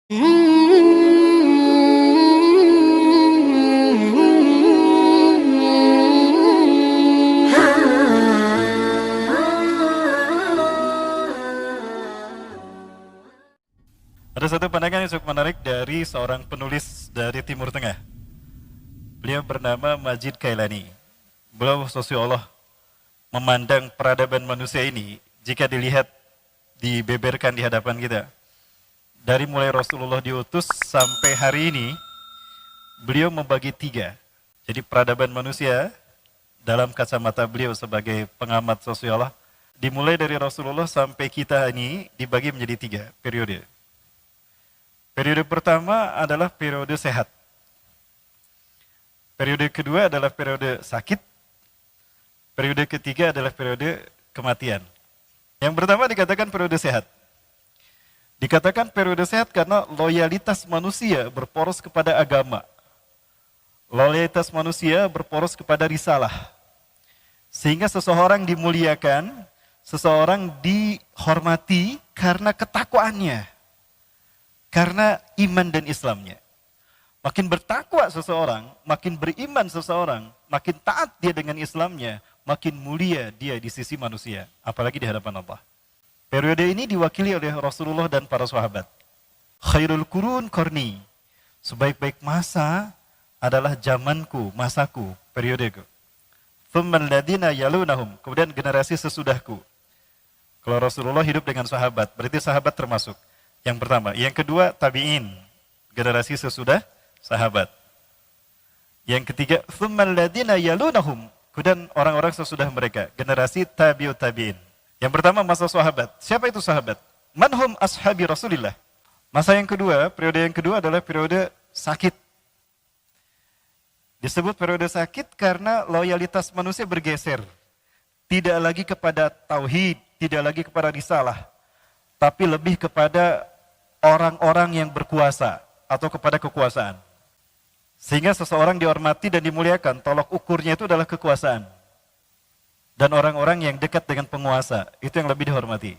Ada satu pandangan yang cukup menarik dari seorang penulis dari Timur Tengah. Beliau bernama Majid Kailani. Beliau sosiolog, memandang peradaban manusia ini, jika dilihat dibeberkan di hadapan kita, dari mulai Rasulullah diutus sampai hari ini, beliau membagi tiga. Jadi peradaban manusia dalam kacamata beliau sebagai pengamat sosiolog, dimulai dari Rasulullah sampai kita ini dibagi menjadi tiga periode. Periode pertama adalah periode sehat. Periode kedua adalah periode sakit. Periode ketiga adalah periode kematian. Yang pertama dikatakan periode sehat. Dikatakan periode sehat karena loyalitas manusia berporos kepada agama. Loyalitas manusia berporos kepada risalah. Sehingga seseorang dimuliakan, seseorang dihormati karena ketakwaannya. Karena iman dan Islamnya. Makin bertakwa seseorang, makin beriman seseorang, makin taat dia dengan Islamnya, makin mulia dia di sisi manusia, apalagi di hadapan Allah. Periode ini diwakili oleh Rasulullah dan para sahabat. Khairul qurun qarni. Sebaik-baik masa adalah zamanku, masaku, periodeku. Tsummal ladzina yalunahum. Kemudian generasi sesudahku. Kalau Rasulullah hidup dengan sahabat, berarti sahabat termasuk. Yang pertama. Yang kedua, tabi'in. Generasi sesudah sahabat. Yang ketiga, tsummal ladzina yalunahum. Kemudian orang-orang sesudah mereka. Generasi tabi'ut tabi'in. Yang pertama, masa sahabat. Siapa itu sahabat? Manhum ashabi Rasulillah. Masa yang kedua, periode yang kedua adalah periode sakit. Disebut periode sakit karena loyalitas manusia bergeser. Tidak lagi kepada tauhid, tidak lagi kepada risalah, tapi lebih kepada orang-orang yang berkuasa atau kepada kekuasaan. Sehingga seseorang dihormati dan dimuliakan, tolok ukurnya itu adalah kekuasaan. Dan orang-orang yang dekat dengan penguasa, itu yang lebih dihormati.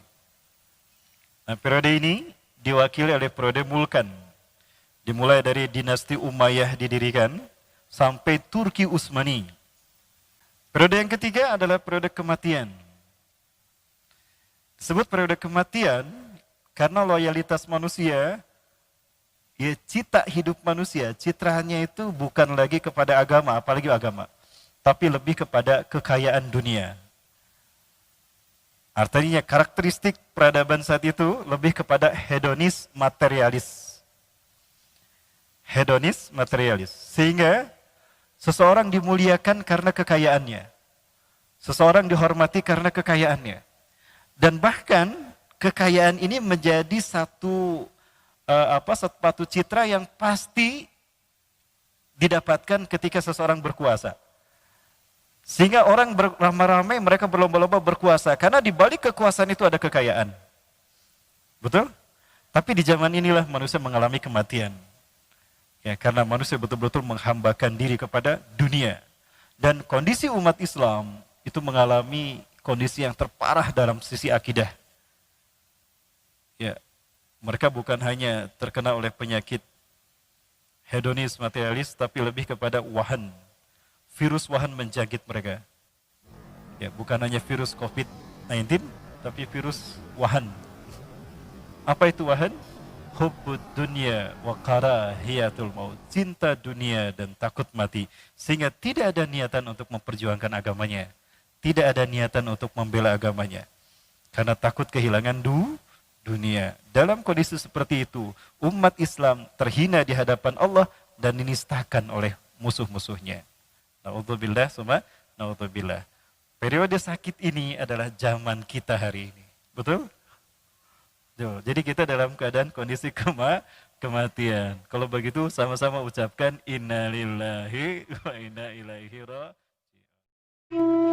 Nah, periode ini diwakili oleh periode Mulkan. Dimulai dari dinasti Umayyah didirikan, sampai Turki Utsmani. Periode yang ketiga adalah periode kematian. Disebut periode kematian karena loyalitas manusia, ya cita hidup manusia, citranya itu bukan lagi kepada agama, apalagi agama, tapi lebih kepada kekayaan dunia. Artinya karakteristik peradaban saat itu lebih kepada hedonis materialis. Hedonis materialis. Sehingga seseorang dimuliakan karena kekayaannya. Seseorang dihormati karena kekayaannya. Dan bahkan kekayaan ini menjadi satu citra yang pasti didapatkan ketika seseorang berkuasa. Sehingga orang beramai-ramai, mereka berlomba-lomba berkuasa. Karena di balik kekuasaan itu ada kekayaan. Betul? Tapi di zaman inilah manusia mengalami kematian. Ya, karena manusia betul-betul menghambakan diri kepada dunia. Dan kondisi umat Islam itu mengalami kondisi yang terparah dalam sisi akidah. Ya, mereka bukan hanya terkena oleh penyakit hedonis materialis, tapi lebih kepada wahan. Virus wahan menjangkit mereka. Ya, bukan hanya virus COVID-19, tapi virus wahan. Apa itu wahan? Hubbud dunya wa karahiyatul maut. Cinta dunia dan takut mati. Sehingga tidak ada niatan untuk memperjuangkan agamanya. Tidak ada niatan untuk membela agamanya. Karena takut kehilangan dunia. Dalam kondisi seperti itu, umat Islam terhina di hadapan Allah dan dinistakan oleh musuh-musuhnya. Na'udzubillah, summa na'udzubillah. Periode sakit ini adalah zaman kita hari ini. Betul? Jadi kita dalam keadaan kondisi kematian. Kalau begitu sama-sama ucapkan innalillahi wa inna ilaihi raji'un.